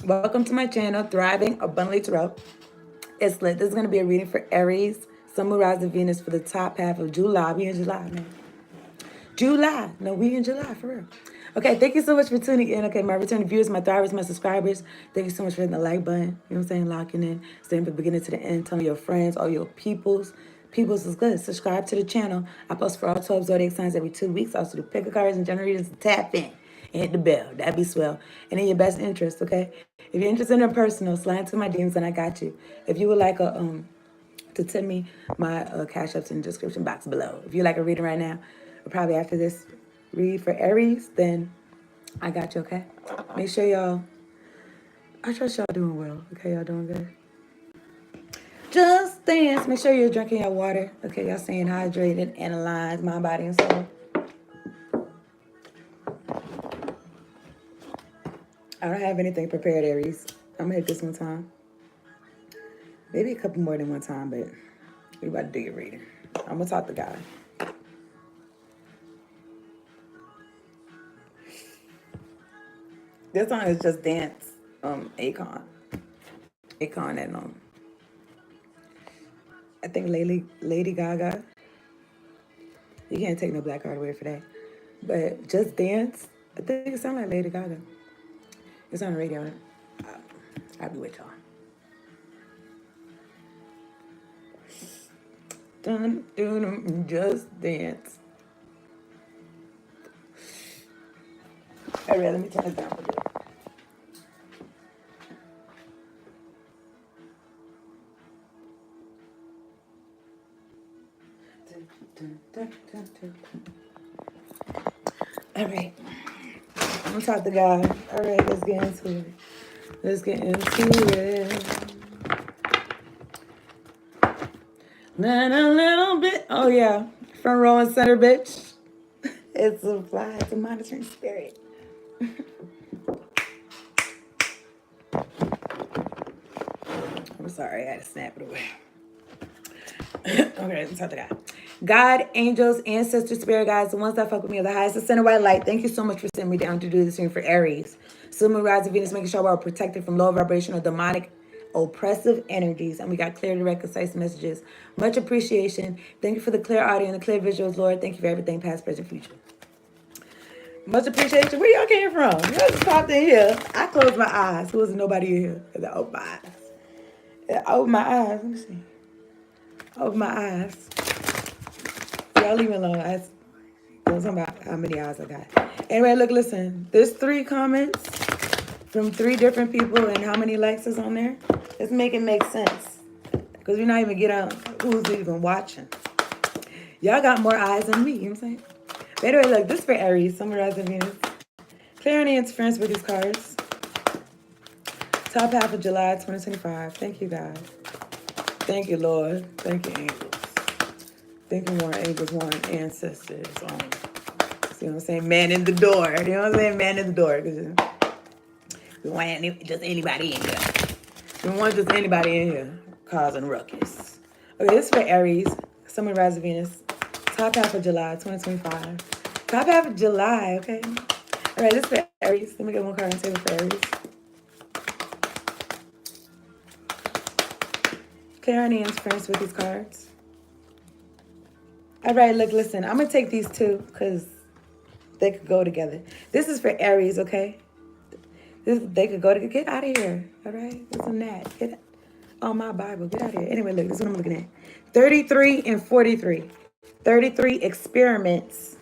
Welcome to my channel, Thriving Abundantly Tarot. It's lit. This is going to be a reading for Aries, Sun, Moon, Rise, and Venus for the top half of July. We in July, man. July. No, we in July, for real. Okay, thank you so much for tuning in. Okay, my returning viewers, my thrivers, my subscribers, thank you so much for hitting the like button. You know what I'm saying? Locking in, staying from the beginning to the end. Telling your friends, all your peoples. Peoples is good. Subscribe to the channel. I post for all 12 zodiac signs every 2 weeks. I also do pick a cards and generators and tap in. And hit the bell. That'd be swell. And in your best interest, okay? If you're interested in a personal, slide into my DMs and I got you. If you would like to send me my cash ups in the description box below. If you like a reading right now, or probably after this read for Aries, then I got you, okay? Make sure y'all, I trust y'all doing well, okay? Y'all doing good? Just dance. Make sure you're drinking your water, okay? Y'all staying hydrated and aligned, mind, body, and soul. I don't have anything prepared, Aries. I'm gonna hit this one time. Maybe a couple more than one time, but we about to do your reading. I'm gonna talk to God. This song is Just Dance, Akon and I think Lady Gaga. You can't take no black card away for that. But Just Dance, I think it sounds like Lady Gaga. It's on the radio. I'll be with y'all. Dun, just dance. All right, let me turn this down a bit. All right. I'm gonna talk to God. All right, let's get into it. Let's get into it. Not a little bit. Oh yeah, front row and center, bitch. It's a fly. It's a monitoring spirit. I'm sorry, I had to snap it away. Okay, let's talk to God. God, angels, ancestors, spirit guides, the ones that fuck with me are the highest ascended white light. Thank you so much for sending me down to do this thing for Aries. Sun, Moon, Rise, and Venus, making sure we're protected from low vibrational, demonic, oppressive energies. And we got clear, direct, concise messages. Much appreciation. Thank you for the clear audio and the clear visuals, Lord. Thank you for everything, past, present, future. Much appreciation. Where y'all came from? Y'all just popped in here. I closed my eyes. There wasn't nobody in here. I opened my eyes. I opened my eyes. Let me see. Open my eyes. Y'all leave me alone. I was talking about how many eyes I got. Anyway, look, listen. There's 3 comments from 3 different people, and how many likes is on there? Let's make it make sense. Because we're not even getting out who's even watching. Y'all got more eyes than me, you know what I'm saying? But anyway, look, this is for Aries, Sun, Rise, and Venus. Clear any interference with these cards. Top half of July 2025. Thank you, God. Thank you, Lord. Thank you, angels. Thank you, more angels, more ancestors. See what I'm saying? Man in the door. You know what I'm saying? Man in the door. Because we want just anybody in here. We want just anybody in here causing ruckus. Okay, this is for Aries, Sun, Moon, Rise, and Venus. Top half of July 2025. Top half of July, okay? All right, this is for Aries. Let me get one card on the table for Aries. Clear any interference with these cards. All right, look, listen. I'm going to take these 2 because they could go together. This is for Aries, okay? They could go together. Get out of here, all right? Listen to that. Get on my Bible. Get out of here. Anyway, look, this is what I'm looking at. 33 and 43. 33 experiments.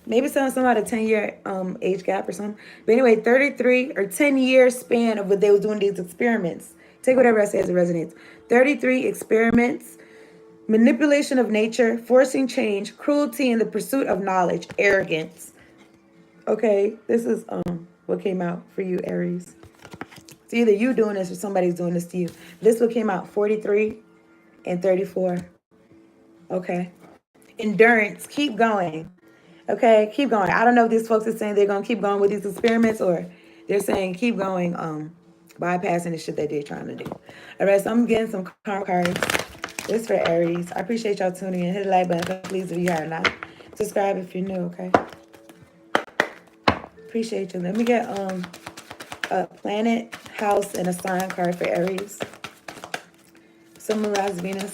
Maybe something about a 10-year age gap or something. But anyway, 33 or 10-year span of what they was doing these experiments. Take whatever I say as it resonates. 33 experiments. Manipulation of nature, forcing change, cruelty in the pursuit of knowledge, arrogance. Okay, this is what came out for you, Aries. It's either you doing this or somebody's doing this to you. This one came out 43 and 34. Okay. Endurance, keep going. Okay, keep going. I don't know if these folks are saying they're going to keep going with these experiments or they're saying keep going, bypassing the shit that they're trying to do. All right, so I'm getting some karma cards. This is for Aries. I appreciate y'all tuning in. Hit the like button, please, if you have not. Subscribe if you're new, okay? Appreciate you. Let me get a planet, house, and a sign card for Aries. Sun, Moon, Rise, Venus.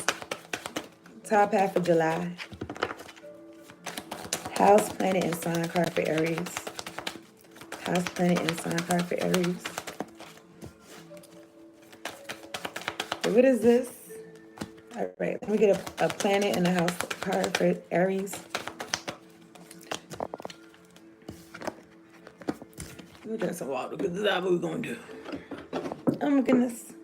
Top half of July. House, planet, and sign card for Aries. House, planet, and sign card for Aries. What is this? All right, let me get a planet and a house card for Aries. Let me drink some water because this is what we're going to do. Oh my goodness.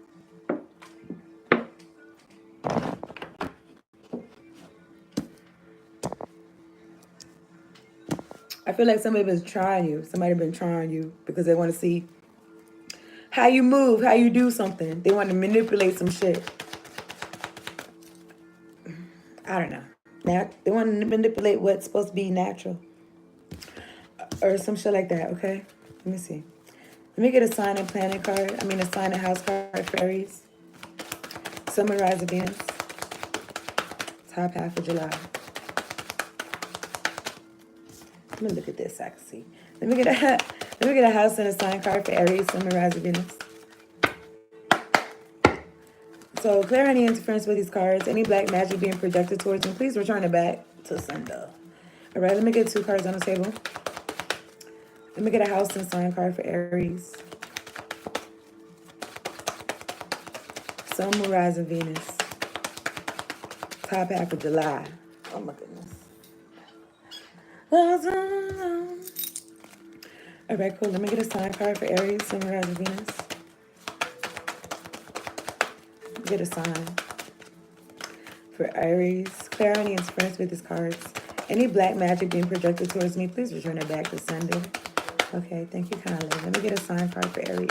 I feel like somebody been trying you. Somebody been trying you because they want to see how you move, how you do something. They want to manipulate some shit. I don't know. Now they want to manipulate what's supposed to be natural. Or some shit like that, okay? Let me see. Let me get a sign and planet card. I mean a sign and house card for Aries. Sun, Moon, Rise, Venus. Top half of July. Let me look at this so I can see. Let me get a house and a sign card for Aries, Sun, Moon, Rise, Venus. So clear any interference with these cards. Any black magic being projected towards me, please return it back to sender. All right, let me get 2 cards on the table. Let me get a house and sign card for Aries. Sun, Moon, Rise, and Venus. Top half of July. Oh my goodness. All right, cool. Let me get a sign card for Aries, Sun, Moon, Rise, and Venus. Get a sign for Aries. Clear any interference with these cards. Any black magic being projected towards me, please return it back to sender. Okay, thank you kindly. Let me get a sign card for Aries.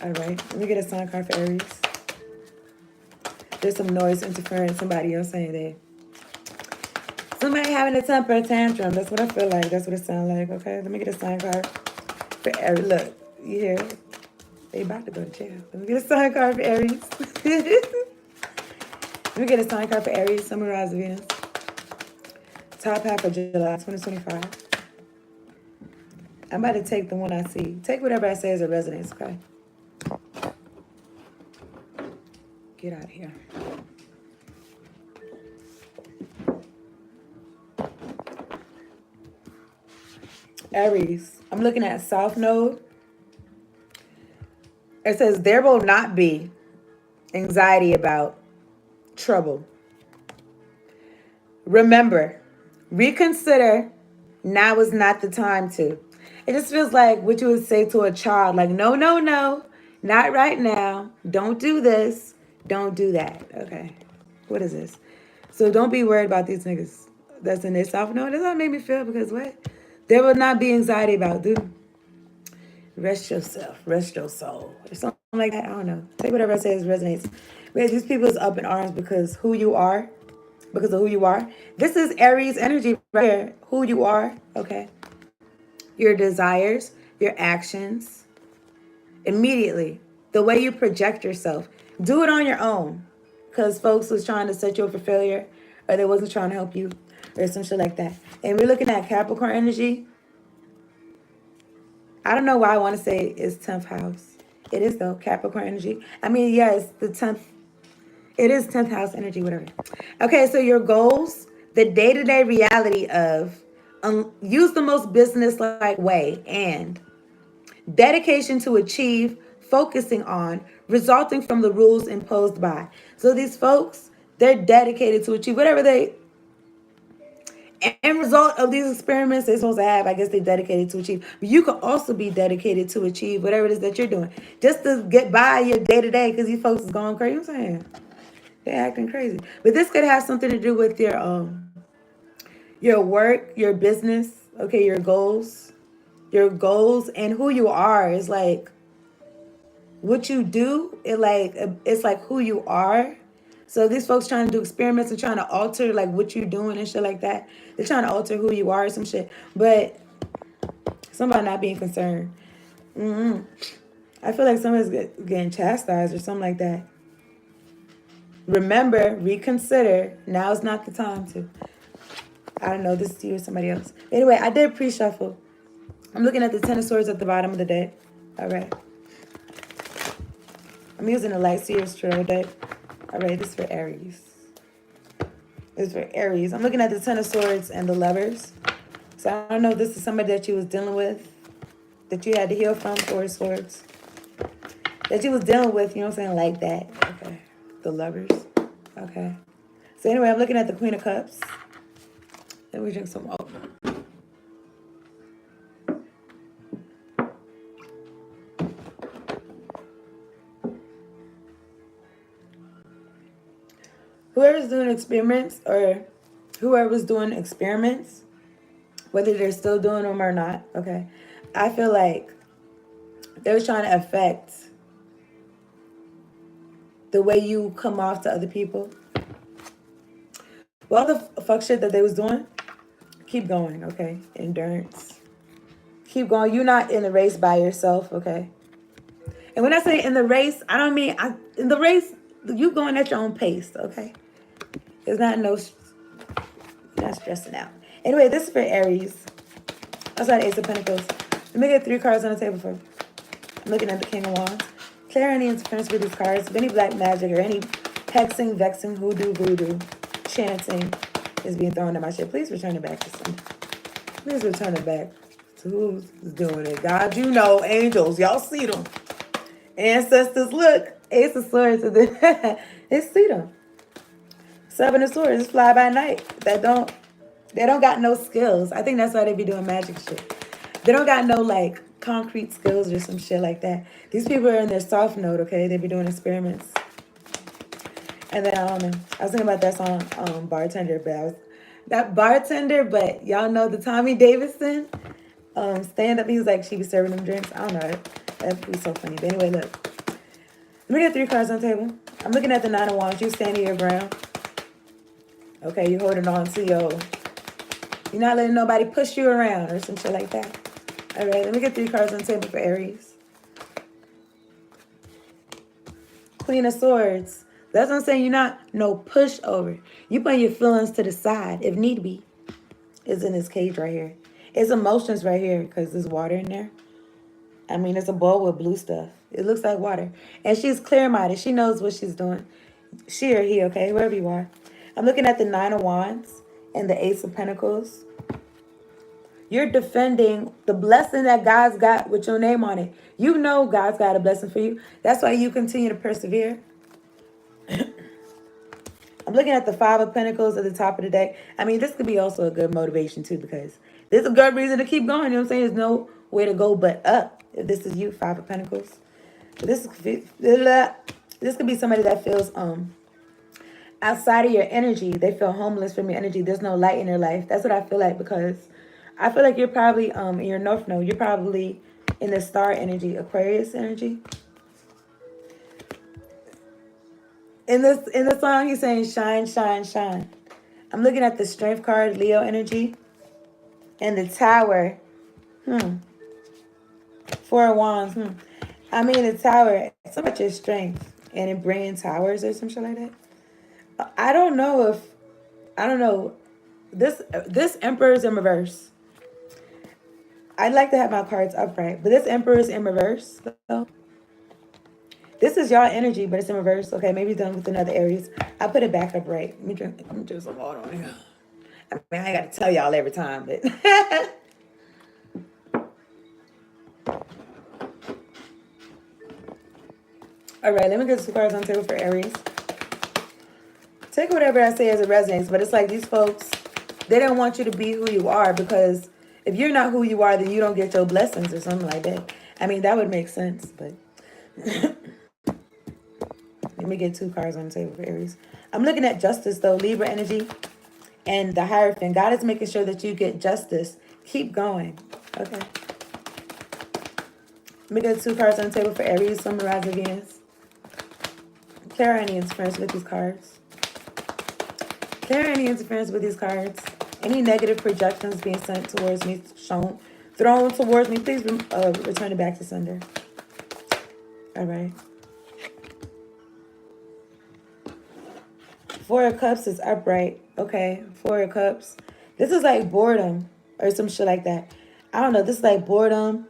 All right, let me get a sign card for Aries. There's some noise interference. Somebody else saying that. Somebody having a temper tantrum. That's what I feel like. That's what it sounds like. Okay, let me get a sign card for Aries. Look, you hear it? They about to go to jail. Let me get a sign card for Aries. Let me get a sign card for Aries. Sun, Moon, Rise, Venus. Top half of July 2025. I'm about to take the one I see. Take whatever I say as a resonance, okay? Get out of here. Aries. I'm looking at South Node. It says, there will not be anxiety about trouble. Remember, reconsider. Now is not the time to. It just feels like what you would say to a child, like, no, no, no, not right now. Don't do this. Don't do that. Okay. What is this? So don't be worried about these niggas that's in their South Node. That's how it made me feel because what? There will not be anxiety about, dude. Rest yourself. Rest your soul. Or something like that. I don't know. Take whatever I say as resonates. But these people is up in arms because who you are. Because of who you are. This is Aries energy right here. Who you are. Okay. Your desires. Your actions. Immediately. The way you project yourself. Do it on your own. Because folks was trying to set you up for failure. Or they wasn't trying to help you. Or some shit like that. And we're looking at Capricorn energy. I don't know why I want to say it's 10th house. It is though, Capricorn energy. I mean, yeah, it's the 10th. It is 10th house energy, whatever. Okay, so your goals, the day-to-day reality of use the most business-like way and dedication to achieve, focusing on, resulting from the rules imposed by. So these folks, they're dedicated to achieve whatever they end result of these experiments they're supposed to have. I guess they're dedicated to achieve. But you can also be dedicated to achieve whatever it is that you're doing. Just to get by your day-to-day because these folks is going crazy. You know what I'm saying? They're acting crazy. But this could have something to do with your work, your business, okay, your goals and who you are. Is like what you do, it's like who you are. So these folks trying to do experiments and trying to alter like what you're doing and shit like that. They're trying to alter who you are or some shit. But somebody not being concerned. I feel like somebody's getting chastised or something like that. Remember, reconsider. Now is not the time to. I don't know. This is you or somebody else. Anyway, I did pre-shuffle. I'm looking at the Ten of Swords at the bottom of the deck. All right. I'm using a light Seers Tarot deck. All right, this is for Aries. This is for Aries. I'm looking at the Ten of Swords and the Lovers. So I don't know if this is somebody that you was dealing with, that you had to heal from, Four of Swords. That you was dealing with, you know what I'm saying, like that. Okay. The Lovers. Okay. So anyway, I'm looking at the Queen of Cups. Let me drink some water. Whoever's doing experiments or whoever's doing experiments, whether they're still doing them or not, okay, I feel like they were trying to affect the way you come off to other people. Well, all the fuck shit that they was doing, keep going, okay? Endurance. Keep going. You're not in the race by yourself, okay? And when I say in the race, I don't mean in the race, you going at your own pace, okay? It's not you're not stressing out. Anyway, this is for Aries. I saw the Ace of Pentacles. Let me get 3 cards on the table for. I'm looking at the King of Wands. Clear any interference with these cards. If any black magic or any hexing, vexing, hoodoo, voodoo, chanting is being thrown at my shit, please return it back to some. Please return it back to who's doing it. God, you know, angels, y'all see them. Ancestors, look. Ace of Swords. They see them. Seven of Swords, fly by night. They don't got no skills. I think that's why they be doing magic shit. They don't got no like concrete skills or some shit like that. These people are in their soft mode, okay? They be doing experiments. And then I was thinking about that song, Bartender, but y'all know the Tommy Davidson stand up. He was like, she be serving them drinks. I don't know. That'd be so funny. But anyway, look. Let me get 3 cards on the table. I'm looking at the Nine of Wands. You standing your ground. Okay, you're holding on to you're not letting nobody push you around or some shit like that. All right, let me get 3 cards on the table for Aries. Queen of Swords. That's what I'm saying. You're not no pushover. You putting your feelings to the side if need be. It's in this cage right here. It's emotions right here because there's water in there. I mean, it's a bowl with blue stuff. It looks like water. And she's clear-minded. She knows what she's doing. She or he, okay? Wherever you are. I'm looking at the Nine of Wands and the Ace of Pentacles. You're defending the blessing that God's got with your name on it. You know God's got a blessing for you. That's why you continue to persevere. I'm looking at the Five of Pentacles at the top of the deck. I mean, this could be also a good motivation too because there's a good reason to keep going. You know what I'm saying? There's no way to go but up. If this is you, Five of Pentacles. This could be somebody that feels outside of your energy. They feel homeless from your energy. There's no light in their life. That's what I feel like because I feel like you're probably in your North Node. You're probably in the star energy, Aquarius energy. In the song, he's saying shine, shine, shine. I'm looking at the Strength card, Leo energy, and the Tower. Four of Wands. I mean, the Tower. It's so much your strength, and it bringing towers or some shit like that. I don't know. This Emperor is in reverse. I'd like to have my cards upright, but this Emperor is in reverse. So this is y'all energy, but it's in reverse. Okay, maybe done with another Aries. I'll put it back upright. Let me drink some water on here. I mean, I got to tell y'all every time, but all right, let me get some cards on the table for Aries. Take whatever I say as it resonates, but it's like these folks, they don't want you to be who you are because if you're not who you are, then you don't get your blessings or something like that. I mean, that would make sense, but let me get 2 cards on the table for Aries. I'm looking at justice, though, Libra energy and the Hierophant. God is making sure that you get justice. Keep going, okay? Let me get 2 cards on the table for Aries, Sun, Rising, Venus. Clear any interference with these cards. Clear any interference with these cards. Any negative projections being sent towards me, thrown towards me, please return it back to sender. All right. 4 of Cups is upright. Okay, 4 of Cups. This is like boredom or some shit like that. I don't know. This is like boredom.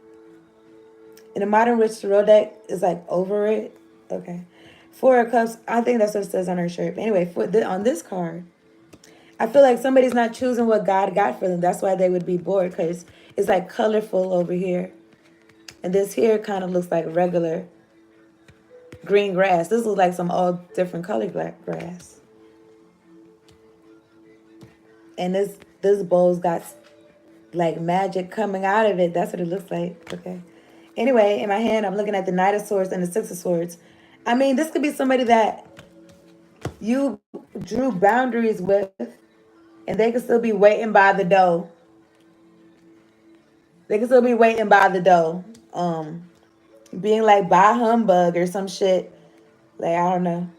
And the modern rich tarot deck is like over it. Okay. Four of Cups. I think that's what it says on her shirt. But anyway, on this card, I feel like somebody's not choosing what God got for them. That's why they would be bored, because it's like colorful over here. And this here kind of looks like regular green grass. This looks like some all different colored black grass. And this bowl's got like magic coming out of it. That's what it looks like. Okay. Anyway, in my hand, I'm looking at the Knight of Swords and the Six of Swords. I mean, this could be somebody that you drew boundaries with, and they could still be waiting by the door. They could still be waiting by the door. Being like bah humbug or some shit. Like, I don't know.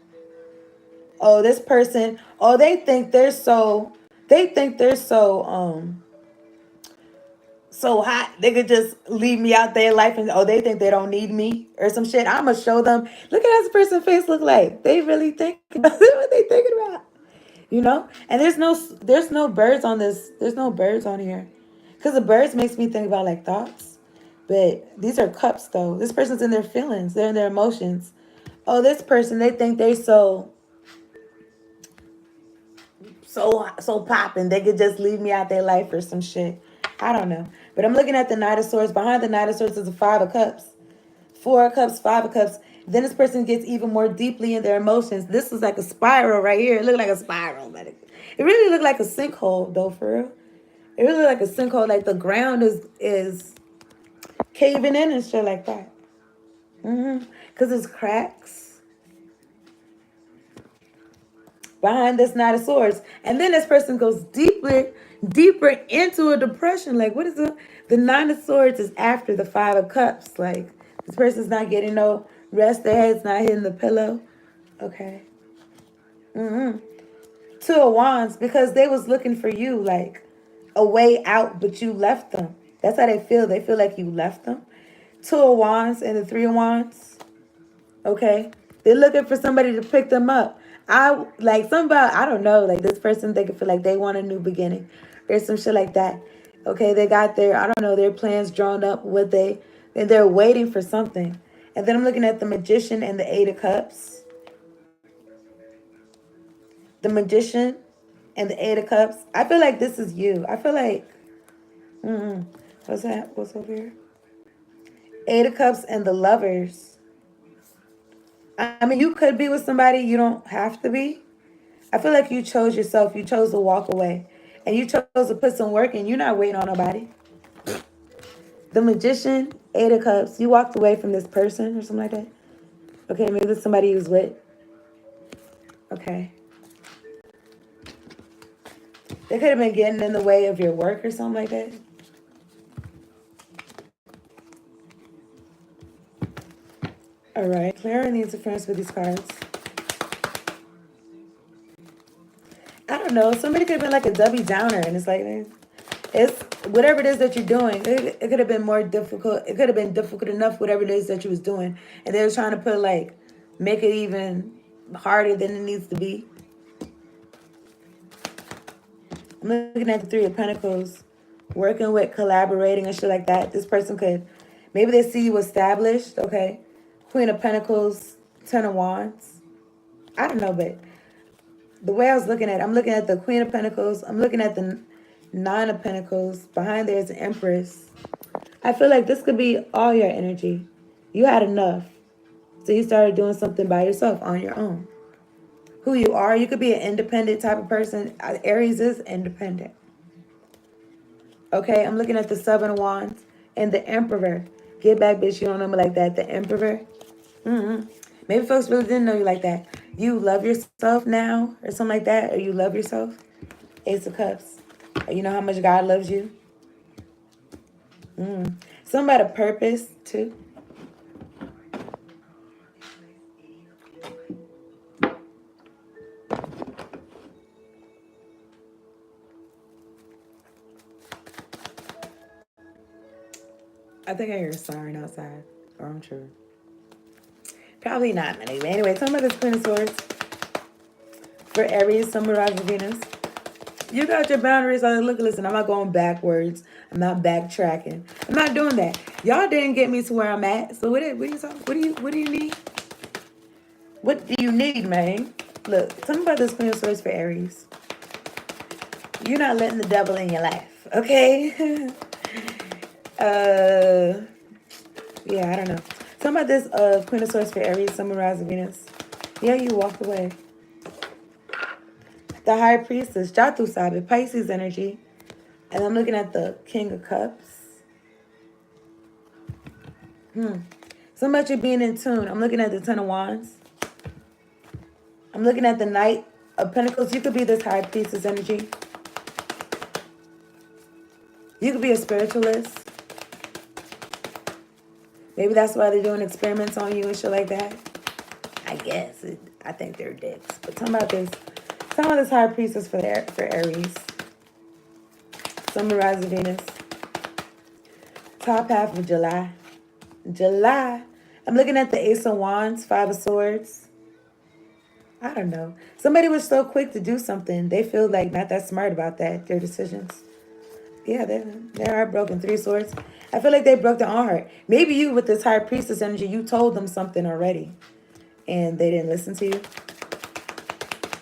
Oh, this person, oh, they think they're so so hot, they could just leave me out their life, and oh, they think they don't need me or some shit. I'ma show them. Look at how this person's face look like. They really think about what they thinking about. You know? And there's no birds on this. There's no birds on here. Because the birds makes me think about like thoughts. But these are cups though. This person's in their feelings. They're in their emotions. Oh, this person, they think they so popping. They could just leave me out their life or some shit. I don't know. But I'm looking at the Knight of Swords. Behind the Knight of Swords is the Five of Cups. Four of Cups, Five of Cups. Then this person gets even more deeply in their emotions. This is like a spiral right here. It looked like a spiral. But it really looked like a sinkhole, though, for real. It really looked like a sinkhole. Like the ground is caving in and shit like that. Because it's cracks behind this Knight of Swords. And then this person goes deeper into a depression. Like, what is the Nine of Swords is after the Five of Cups. Like, this person's not getting no rest. Their head's not hitting the pillow. Okay. Two of Wands, because they was looking for you, like, a way out, but you left them. That's how they feel. They feel like you left them. Two of Wands and the Three of Wands. Okay. They're looking for somebody to pick them up. I don't know, like this person, they could feel like they want a new beginning or some shit like that. Okay, they got their plans drawn up, and they're waiting for something. And then I'm looking at the Magician and the Eight of Cups. The Magician and the Eight of Cups. I feel like this is you. I feel like, what's that? What's over here? Eight of Cups and the Lovers. I mean, you could be with somebody. You don't have to be. I feel like you chose yourself. You chose to walk away. And you chose to put some work in. You're not waiting on nobody. The Magician, Eight of Cups. You walked away from this person or something like that. Okay, maybe it's somebody you was with. Okay. They could have been getting in the way of your work or something like that. All right, clearing the interference with these cards. I don't know. Somebody could have been like a Debbie Downer, and it's like, it's whatever it is that you're doing. It could have been more difficult. It could have been difficult enough, whatever it is that you was doing, and they were trying to make it even harder than it needs to be. I'm looking at the Three of Pentacles, working with, collaborating and shit like that. This person could, maybe they see you established. Okay. Queen of Pentacles, Ten of Wands. I don't know, but the way I was looking at it, I'm looking at the Queen of Pentacles. I'm looking at the Nine of Pentacles. Behind there is the Empress. I feel like this could be all your energy. You had enough. So you started doing something by yourself on your own. Who you are, you could be an independent type of person. Aries is independent. Okay, I'm looking at the Seven of Wands and the Emperor. Get back, bitch. You don't know me like that. The Emperor. Maybe folks really didn't know you like that. You love yourself now or something like that. Or you love yourself. Ace of Cups. Or you know how much God loves you. Something about a purpose too. I think I hear a siren outside. Or I'm sure. Probably not, anyway. Tell me about this Queen of Swords. For Aries, Sun, Mirage, Venus. You got your boundaries. Look, listen, I'm not going backwards. I'm not backtracking. I'm not doing that. Y'all didn't get me to where I'm at. So what do you need? What do you need, man? Look, tell me about this Queen of Swords for Aries. You're not letting the devil in your life, okay? Yeah, I don't know. Tell me about this Queen of Swords for Aries, Sun, Moon, Rise, Venus. Yeah, you walked away. The High Priestess, Jatu Sabe, Pisces energy. And I'm looking at the King of Cups. So much of being in tune. I'm looking at the Ten of Wands. I'm looking at the Knight of Pentacles. You could be this High Priestess energy. You could be a spiritualist. Maybe that's why they're doing experiments on you and shit like that. I guess. I think they're dicks. But tell me about this. Tell me about this High Priestess for Aries. Sun, Moon, Rise, Venus. Top half of July. I'm looking at the Ace of Wands, Five of Swords. I don't know. Somebody was so quick to do something. They feel like not that smart about that, their decisions. Yeah, they're heartbroken. Three of Swords. I feel like they broke their own heart. Maybe you, with this High Priestess energy, you told them something already. And they didn't listen to you.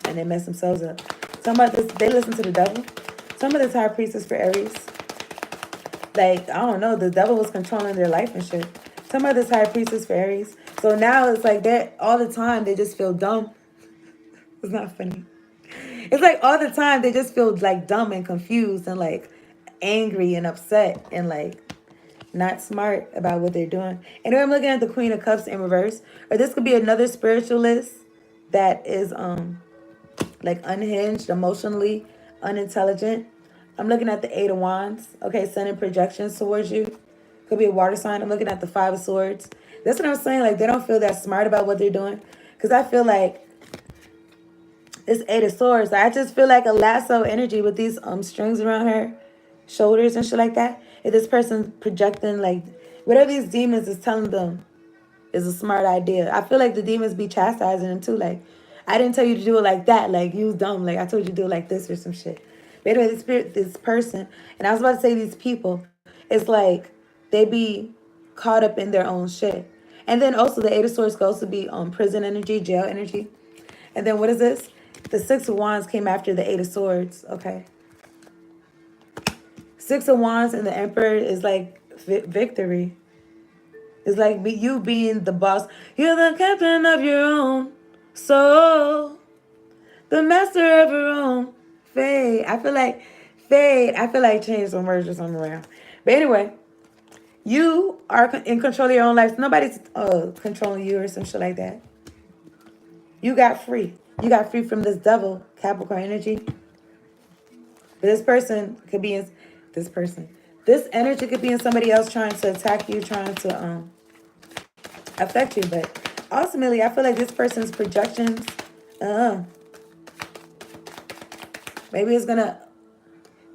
And they messed themselves up. Talking about this, they listen to the devil. Some of this High Priestess for Aries. Like, I don't know, the devil was controlling their life and shit. Some of this High Priestess for Aries. So now it's like that all the time they just feel dumb. It's not funny. It's like all the time they just feel like dumb and confused and like angry and upset and like not smart about what they're doing. And then I'm looking at the Queen of Cups in reverse. Or this could be another spiritualist that is like unhinged, emotionally unintelligent. I'm looking at the Eight of Wands. Okay, sending projections towards you. Could be a water sign. I'm looking at the Five of Swords. That's what I'm saying. Like, they don't feel that smart about what they're doing. Because I feel like this Eight of Swords, I just feel like a lasso energy with these strings around her shoulders and shit like that. If this person projecting, like, whatever these demons is telling them is a smart idea. I feel like the demons be chastising them too. Like, I didn't tell you to do it like that. Like, you was dumb. Like, I told you to do it like this or some shit. But anyway, this person, and I was about to say these people, it's like they be caught up in their own shit. And then also the Eight of Swords goes to be prison energy, jail energy. And then what is this? The Six of Wands came after the Eight of Swords. Okay. Six of Wands and the Emperor is like victory. It's like you being the boss. You're the captain of your own soul. The master of your own fate. I feel like change some words or something around. But anyway, you are in control of your own life. Nobody's controlling you or some shit like that. You got free. You got free from this devil, Capricorn energy. But this person could be in this person. This energy could be in somebody else trying to attack you, trying to affect you. But ultimately, I feel like this person's projections, maybe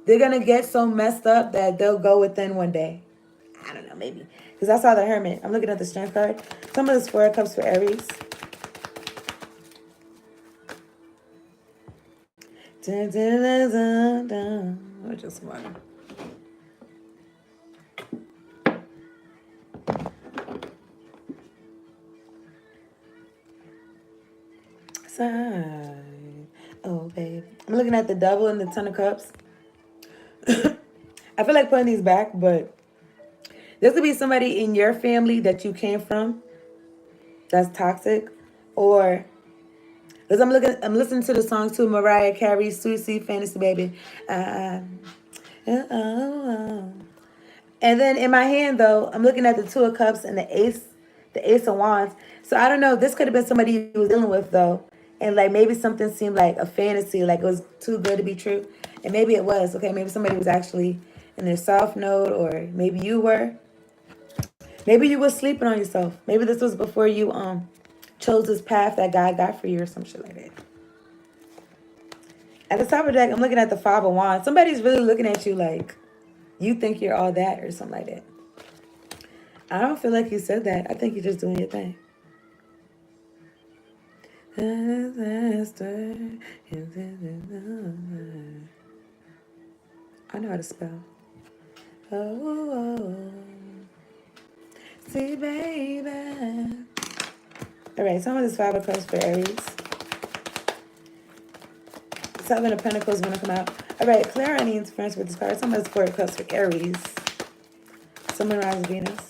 they're gonna get so messed up that they'll go within one day. I don't know, maybe. Because I saw the Hermit. I'm looking at the Strength card. Some of this Four of Cups for Aries. Dun, dun, dun, dun, dun. Or just one. Side. Oh, babe. I'm looking at the Devil and the Ten of Cups. I feel like putting these back, but this could be somebody in your family that you came from that's toxic. Or because I'm listening to the song too, Mariah Carey, Sweet Sweet Fantasy Baby. And then in my hand though, I'm looking at the Two of Cups and the Ace of Wands. So I don't know, this could have been somebody you was dealing with though. And like maybe something seemed like a fantasy, like it was too good to be true. And maybe it was, okay, maybe somebody was actually in their soft node, or maybe you were. Maybe you were sleeping on yourself. Maybe this was before you chose this path that God got for you or some shit like that. At the top of the deck, I'm looking at the Five of Wands. Somebody's really looking at you like you think you're all that or something like that. I don't feel like you said that. I think you're just doing your thing. I know how to spell. Oh, see, baby. All right, some of this Five of Cups for Aries. Seven of Pentacles want to come out. All right, clear any interference with this card. Some of this Four of Cups for Aries. Sun, Moon, Rise, Venus.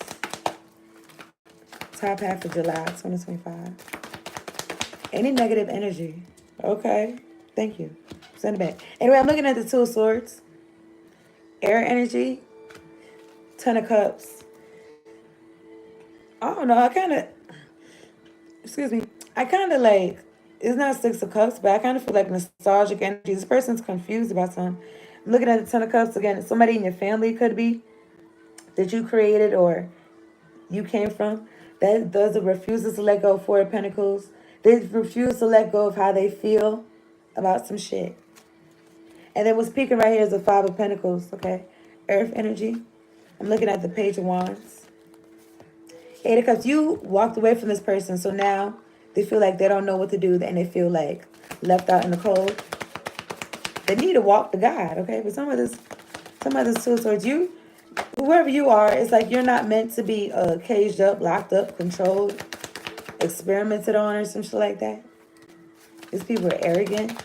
Top half of July 2025. Any negative energy. Okay. Thank you. Send it back. Anyway, I'm looking at the Two of Swords. Air energy. Ten of Cups. I don't know. Excuse me. I kind of like, it's not Six of Cups, but I kind of feel like nostalgic energy. This person's confused about something. I'm looking at the Ten of Cups again. Somebody in your family could be that you created or you came from. That does it refuses to let go of Four of Pentacles. They refuse to let go of how they feel about some shit. And then what's peeking right here is the Five of Pentacles, okay? Earth energy. I'm looking at the Page of Wands. Eight of Cups. You walked away from this person, so now they feel like they don't know what to do, and they feel like left out in the cold. They need to walk the God, okay? But some of this Two of Swords, whoever you are, it's like you're not meant to be caged up, locked up, controlled, experimented on, or some shit like that. These people are arrogant.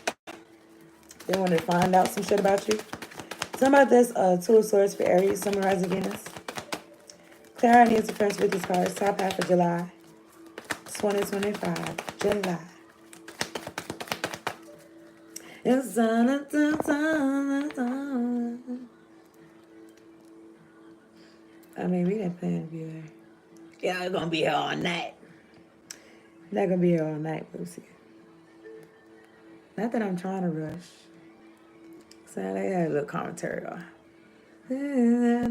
They want to find out some shit about you. Some of this Two of Swords for Aries, Sun, Moon, Rising, Venus. Clear out any interference with these cards. Top half of July 2025. July. I mean, we didn't plan to be there. Yeah, it's gonna be here all night. Not gonna be here all night, but we'll see. Not that I'm trying to rush. So I had a little commentary on.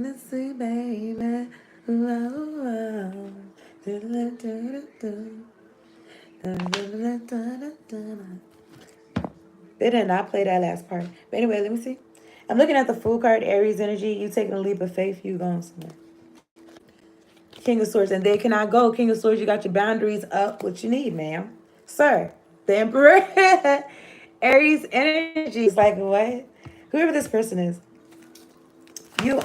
Let's see, baby. They did not play that last part. But anyway, let me see. I'm looking at the Fool card, Aries energy. You taking a leap of faith, you going somewhere. King of Swords, and they cannot go. King of Swords, you got your boundaries up. What you need, ma'am? Sir, the Emperor. Aries energy is like, what? Whoever this person is, you,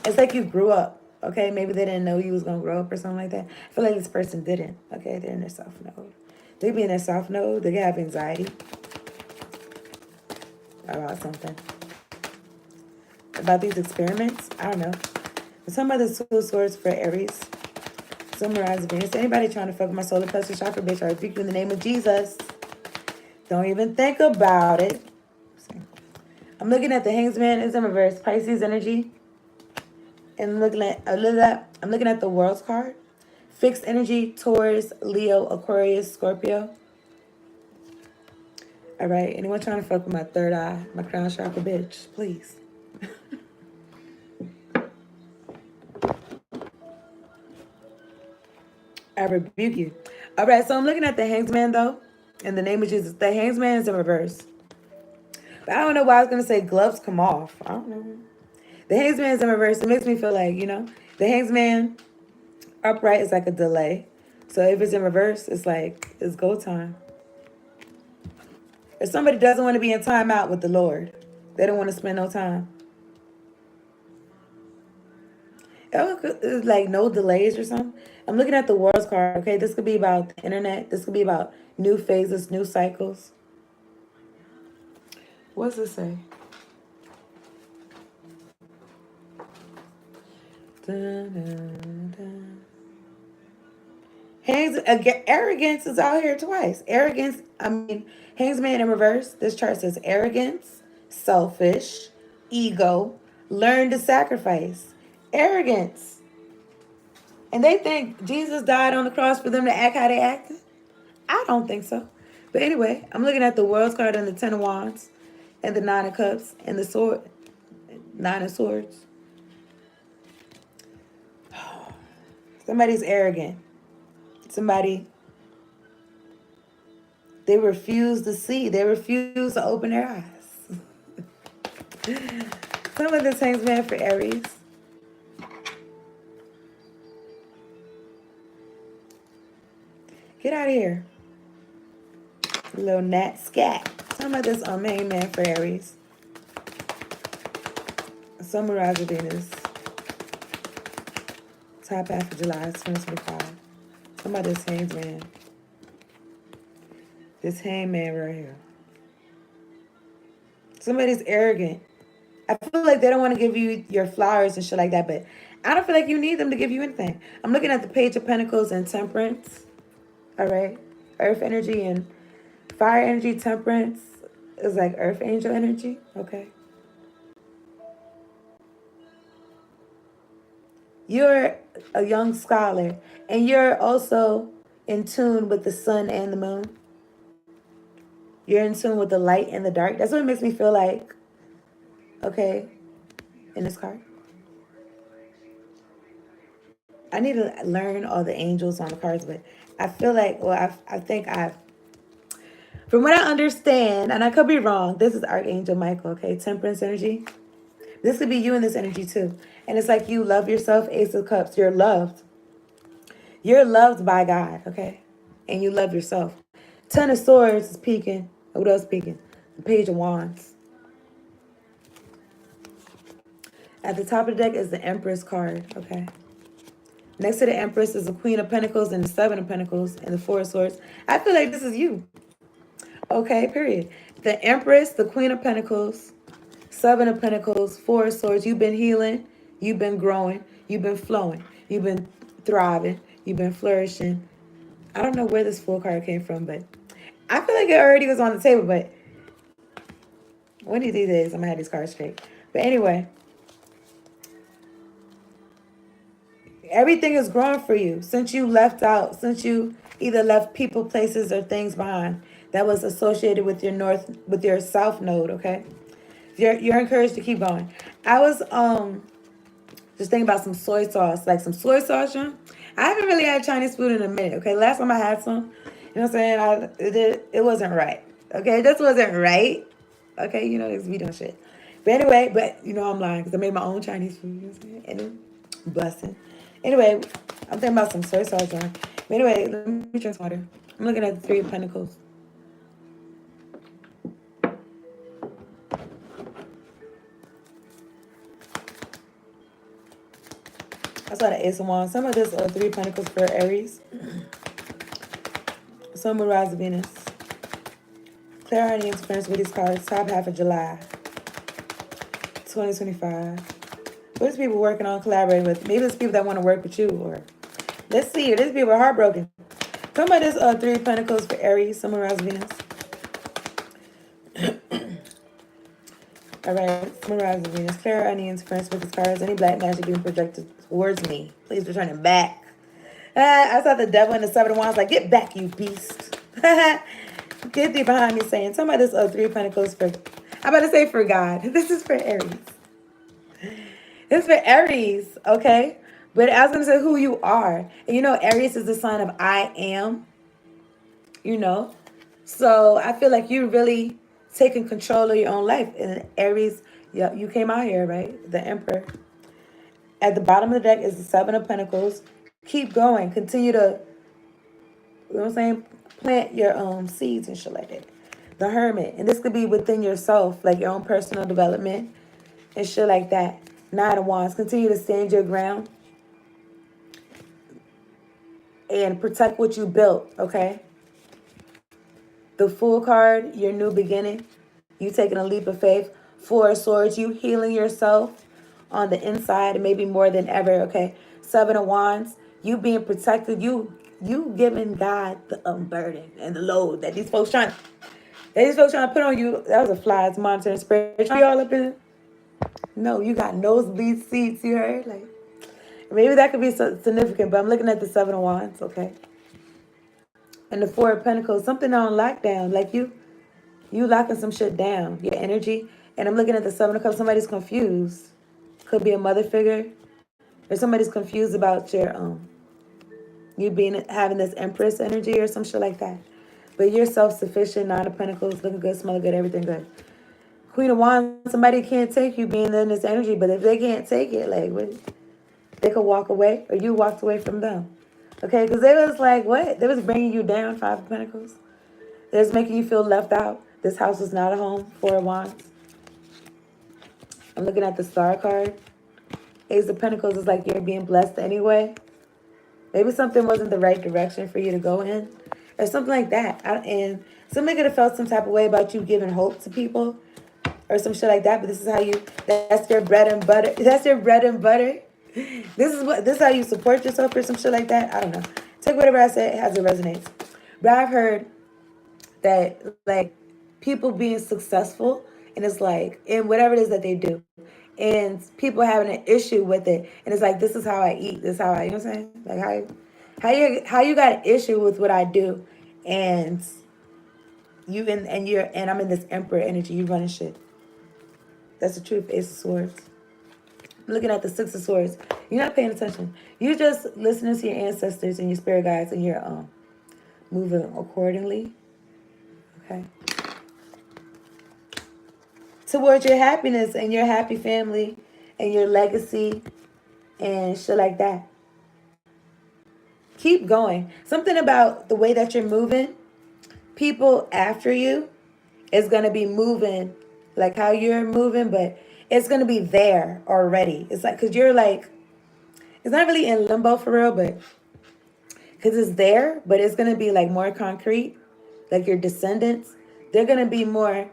it's like you grew up, okay? Maybe they didn't know you was going to grow up or something like that. I feel like this person didn't, okay? They're in their South Node. They be in their South Node. They have anxiety about something. About these experiments. I don't know. But some of the Two of Swords for Aries. Sun, Moon, Rising, Venus. Anybody trying to fuck with my solar plexus chakra, bitch, I rebuke you in the name of Jesus. Don't even think about it. I'm looking at the Hangsman. It's in reverse. Pisces energy. And I'm looking at the World's card. Fixed energy, Taurus, Leo, Aquarius, Scorpio. All right. Anyone trying to fuck with my third eye, my crown chakra, bitch, please. I rebuke you. All right. So I'm looking at the Hangsman, though. In the name of Jesus. The Hangsman is in reverse. But I don't know why I was going to say gloves come off. I don't know. The Hangsman is in reverse. It makes me feel like, the Hangsman upright is like a delay. So if it's in reverse, it's like, it's go time. If somebody doesn't want to be in timeout with the Lord, they don't want to spend no time. It's like no delays or something. I'm looking at the World's card. Okay, this could be about the internet. This could be about new phases, new cycles. What's this say? Arrogance is out here twice. Hangsman in reverse. This chart says arrogance, selfish, ego, learn to sacrifice. Arrogance. And they think Jesus died on the cross for them to act how they acted? I don't think so. But anyway, I'm looking at the World's card and the Ten of Wands and the Nine of Cups and the Sword, Nine of Swords. Somebody's arrogant. Somebody, they refuse to see. They refuse to open their eyes. Some of this Hangsman for Aries. Get out of here. Little gnat scat. Some of this Hangman for Aries. Sun, Moon, Rising, Venus. Top half of July 2025. Somebody this hangman. This hangman right here. Somebody's arrogant. I feel like they don't want to give you your flowers and shit like that, but I don't feel like you need them to give you anything. I'm looking at the Page of Pentacles and Temperance. All right. Earth energy and fire energy. Temperance is like earth angel energy. Okay. You're a young scholar, and you're also in tune with the sun and the moon. You're in tune with the light and the dark. That's what it makes me feel like. Okay. In this card. I need to learn all the angels on the cards, but I feel like, well, I think from what I understand, and I could be wrong, this is Archangel Michael, okay? Temperance energy. This could be you in this energy too. And it's like you love yourself, Ace of Cups. You're loved. You're loved by God, okay? And you love yourself. Ten of Swords is peeking. What else peeking? The Page of Wands. At the top of the deck is the Empress card, okay? Next to the Empress is the Queen of Pentacles and the Seven of Pentacles and the Four of Swords. I feel like this is you. Okay, period. The Empress, the Queen of Pentacles, Seven of Pentacles, Four of Swords. You've been healing. You've been growing. You've been flowing. You've been thriving. You've been flourishing. I don't know where this full card came from, but I feel like it already was on the table, but one of these days I'm going to have these cards straight. But anyway, everything is growing for you since you left out, since you either left people, places, or things behind that was associated with your north, with your south node, okay? You're encouraged to keep going. I was just thinking about some soy sauce, like some soy sauce, yeah? I haven't really had Chinese food in a minute, okay? Last time I had some, you know what I'm saying? It wasn't right, okay? This wasn't right, okay? You know, this be doing shit. But anyway, but you know I'm lying because I made my own Chinese food, you know what I'm saying? And blessing. Anyway, I'm thinking about some soy sauce, yeah? But anyway, let me drink some water. I'm looking at the Three of Pentacles. I saw the Ace of Wands. Some of this are Three of Pentacles for Aries. Sun, Moon, Rising, Venus. Clarity and experience with these cards. Top half of July 2025. What is people working on, collaborating with? Maybe it's people that want to work with you. Or let's see. These people are heartbroken. Some of this Three of Pentacles for Aries. Sun, Moon, Rising, Venus. All right, Sun, Rising, Venus. Clara, any interference with these cards? Any black magic being projected towards me? Please return it back. I saw the devil in the Seven of Wands like, get back, you beast. Get thee behind me saying, somebody this Three of Pentacles for, I'm about to say for God. This is for Aries. This is for Aries, okay? But I was going to say who you are. And you know, Aries is the sign of I am, you know. So I feel like you're really taking control of your own life. And Aries, yeah, you came out here, right? The Emperor. At the bottom of the deck is the Seven of Pentacles. Keep going. Continue to, you know what I'm saying? Plant your seeds and shit like that. The Hermit. And this could be within yourself, like your own personal development and shit like that. Nine of Wands. Continue to stand your ground and protect what you built, okay? The Fool card, your new beginning. You taking a leap of faith. Four of Swords, you healing yourself on the inside, maybe more than ever, okay? Seven of Wands, you being protected. You giving God the burden and the load that these folks trying to put on you. That was a fly. It's monitoring spirit. You all up in it? No, you got nosebleed seats, you heard? Like, maybe that could be so significant, but I'm looking at the Seven of Wands, okay? And the Four of Pentacles, something on lockdown. Like you locking some shit down, your energy. And I'm looking at the Seven of Cups. Somebody's confused. Could be a mother figure. Or somebody's confused about your you having this Empress energy or some shit like that. But you're self-sufficient, Nine of Pentacles, looking good, smelling good, everything good. Queen of Wands, somebody can't take you being in this energy, but if they can't take it, like, what? They could walk away, or you walked away from them. Okay, because they was like, what? They was bringing you down, Five of Pentacles. They was making you feel left out. This house is not a home, Four of Wands. I'm looking at the Star card. Ace of Pentacles is like you're being blessed anyway. Maybe something wasn't the right direction for you to go in. Or something like that. And somebody could have felt some type of way about you giving hope to people. Or some shit like that. But this is how you, that's your bread and butter. That's your bread and butter. This is how you support yourself or some shit like that. I don't know. Take whatever I said as it resonates. But I've heard that like people being successful and it's like in whatever it is that they do and people having an issue with it and it's like this is how I eat, this is how I, you know what I'm saying, like how you got an issue with what I do and and I'm in this emperor energy, you running shit. That's the truth. Ace of Swords. I'm looking at the Six of Swords. You're not paying attention. You're just listening to your ancestors and your spirit guides and you're moving accordingly. Okay. Towards your happiness and your happy family and your legacy and shit like that. Keep going. Something about the way that you're moving, people after you is going to be moving like how you're moving, but it's going to be there already. It's like, because you're like, it's not really in limbo for real, but because it's there, but it's going to be like more concrete. Like your descendants, they're going to be more,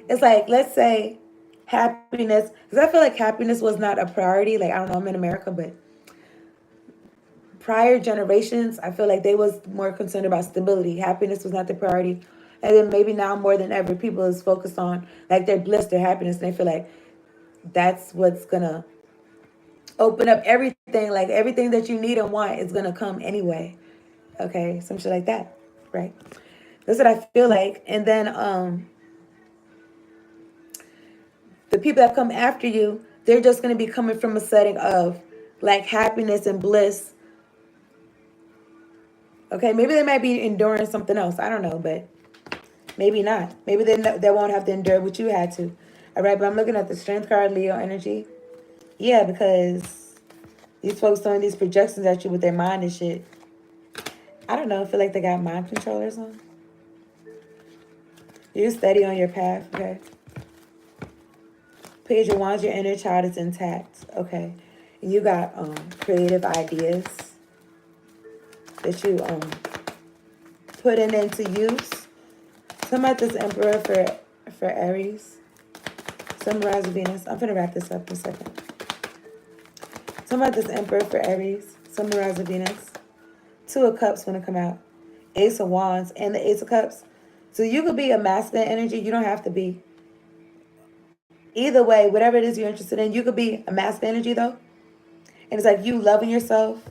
it's like, let's say happiness, because I feel like happiness was not a priority. Like, I don't know, I'm in America, but prior generations, I feel like they was more concerned about stability. Happiness was not the priority. And then maybe now more than ever, people is focused on like their bliss, their happiness. And they feel like that's what's going to open up everything. Like everything that you need and want is going to come anyway. Okay, some shit like that, right? That's what I feel like. And then the people that come after you, they're just going to be coming from a setting of like happiness and bliss. Okay, maybe they might be enduring something else. I don't know, but maybe not. Maybe they won't have to endure what you had to. All right, but I'm looking at the Strength card, Leo energy. Yeah, because these folks throwing these projections at you with their mind and shit. I don't know. I feel like they got mind control or something. You're steady on your path, okay? Page of Wands, your inner child is intact, okay? And you got creative ideas that you putting into use. Some about this Emperor for Aries. Some rise of Venus. I'm gonna wrap this up in a second. Some about this Emperor for Aries. Some rise of Venus. Two of Cups want to come out. Ace of Wands and the Ace of Cups. So you could be a masculine energy. You don't have to be. Either way, whatever it is you're interested in, you could be a masculine energy though. And it's like you loving yourself.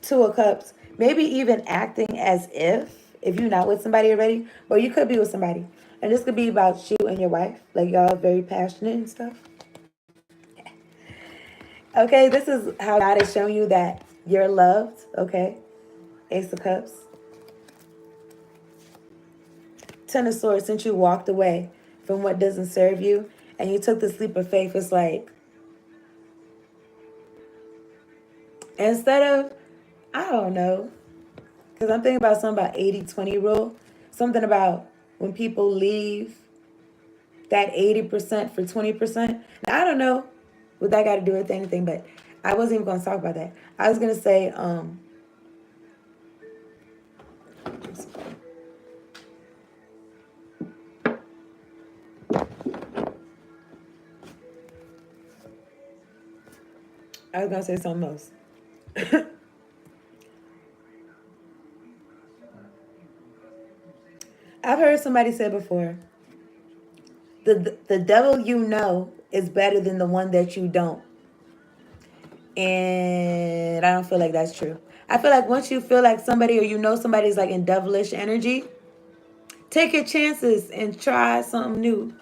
Two of Cups. Maybe even acting as if you're not with somebody already, or you could be with somebody. And this could be about you and your wife. Like y'all very passionate and stuff. Okay, this is how God is showing you that you're loved. Okay. Ace of Cups. Ten of Swords, since you walked away from what doesn't serve you and you took this leap of faith, it's like, instead of, I don't know, because I'm thinking about something about 80-20 rule. Something about when people leave that 80% for 20%. Now, I don't know what that got to do with anything, but I wasn't even going to talk about that. I was going to say, something else. I've heard somebody say before, the devil you know is better than the one that you don't. And I don't feel like that's true. I feel like once you feel like somebody or you know somebody's like in devilish energy, take your chances and try something new.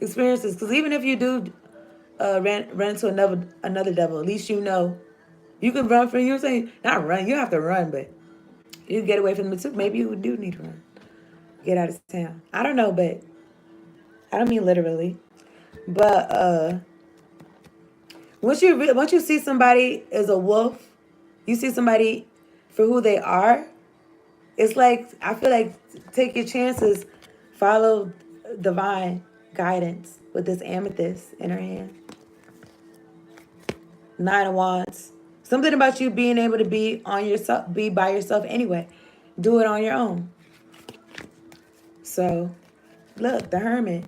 Experiences. Because even if you do run into another devil, at least you know you can run from, you know what I'm saying? Not run, you have to run, but you can get away from them too. Maybe you do need to run. Get out of town. I don't know, but I don't mean literally. But once you see somebody as a wolf, you see somebody for who they are, it's like, I feel like take your chances, follow divine guidance with this amethyst in her hand. Nine of Wands. Something about you being able to be on yourself, be by yourself anyway. Do it on your own. So, look, the Hermit.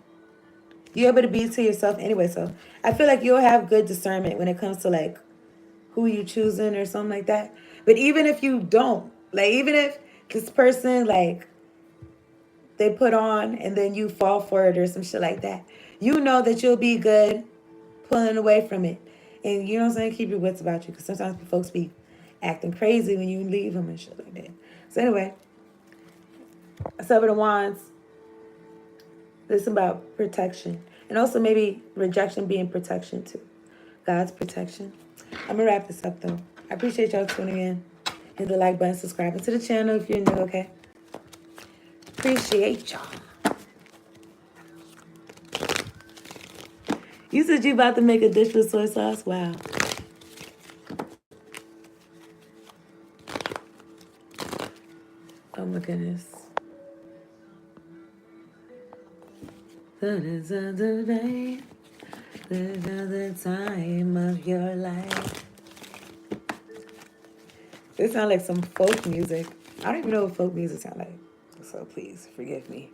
You're able to be to yourself anyway. So, I feel like you'll have good discernment when it comes to like who you choosing or something like that. But even if you don't, like even if this person like they put on and then you fall for it or some shit like that, you know that you'll be good pulling away from it. And you know what I'm saying? Keep your wits about you, because sometimes folks be acting crazy when you leave them and shit like that. So anyway, Seven of Wands. This is about protection. And also maybe rejection being protection too. God's protection. I'm going to wrap this up though. I appreciate y'all tuning in. Hit the like button, subscribing to the channel if you're new, okay? Appreciate y'all. You said you about to make a dish with soy sauce? Wow. Oh my goodness. That is the day, the time of your life. This sounds like some folk music. I don't even know what folk music sounds like. So please forgive me.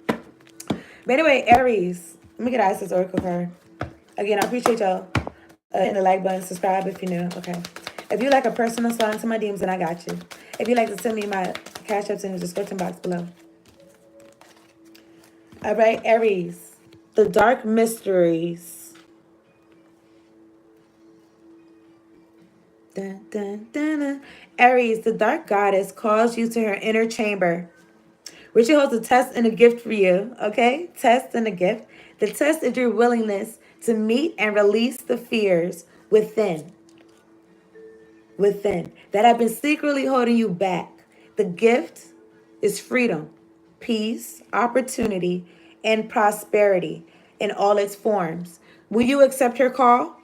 But anyway, Aries. Let me get Isis Oracle card. Again, I appreciate y'all. Hit the like button, subscribe if you're new. Okay. If you like a personal slide into my DMs, then I got you. If you'd like to send me my cash apps in the description box below. All right, Aries. The dark mysteries. Dun, dun, dun, dun. Aries, the dark goddess calls you to her inner chamber, which holds a test and a gift for you. Okay? Test and a gift. The test is your willingness to meet and release the fears within that have been secretly holding you back. The gift is freedom, peace, opportunity, and prosperity in all its forms. Will you accept her call?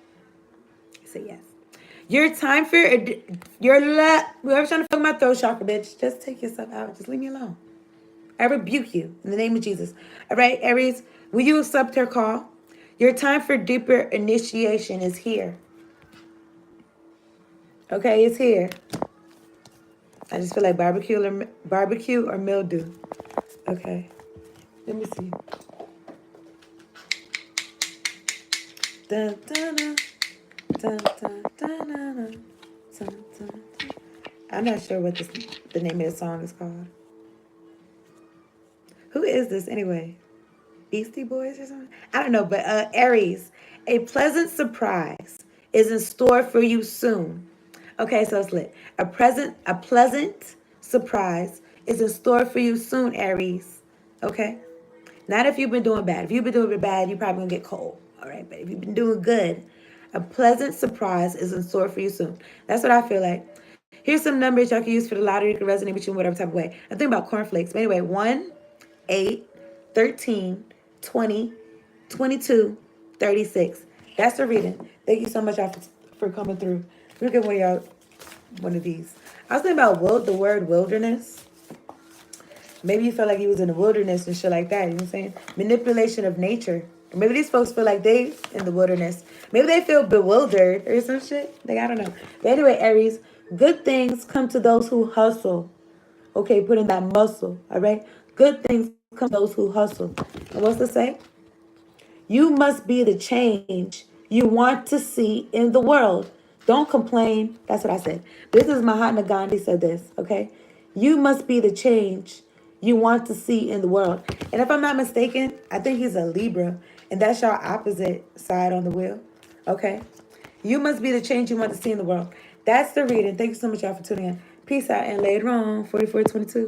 Say yes. Your time for whoever's trying to fuck my throat chakra, bitch, just take yourself out. Just leave me alone. I rebuke you in the name of Jesus. All right, Aries, will you accept her call? Your time for deeper initiation is here. Okay, it's here. I just feel like barbecue or mildew. Okay, let me see. Dun, dun, dun, dun, dun, dun, dun, dun, dun. I'm not sure what the name of the song is called. Who is this anyway? Beastie Boys or something? I don't know, but Aries, a pleasant surprise is in store for you soon. Okay, so it's lit. A pleasant surprise is in store for you soon, Aries. Okay? Not if you've been doing bad. If you've been doing bad, you're probably gonna get cold. All right, but if you've been doing good, a pleasant surprise is in store for you soon. That's what I feel like. Here's some numbers y'all can use for the lottery. It can resonate with you in whatever type of way. I'm thinking about cornflakes. But anyway, 1, 8, 13, 20, 22, 36. That's the reading. Thank you so much y'all for coming through. Look at one of these. I was thinking about the word wilderness. Maybe you felt like you was in the wilderness and shit like that. You know what I'm saying? Manipulation of nature. Maybe these folks feel like they in the wilderness. Maybe they feel bewildered or some shit. Like, I don't know. But anyway, Aries, good things come to those who hustle. Okay, put in that muscle. All right? Good things come to those who hustle. And what's it say? You must be the change you want to see in the world. Don't complain. That's what I said. This is Mahatma Gandhi said this, okay? You must be the change you want to see in the world. And if I'm not mistaken, I think he's a Libra, and that's your opposite side on the wheel, okay? You must be the change you want to see in the world. That's the reading. Thank you so much, y'all, for tuning in. Peace out, and later on, 4422.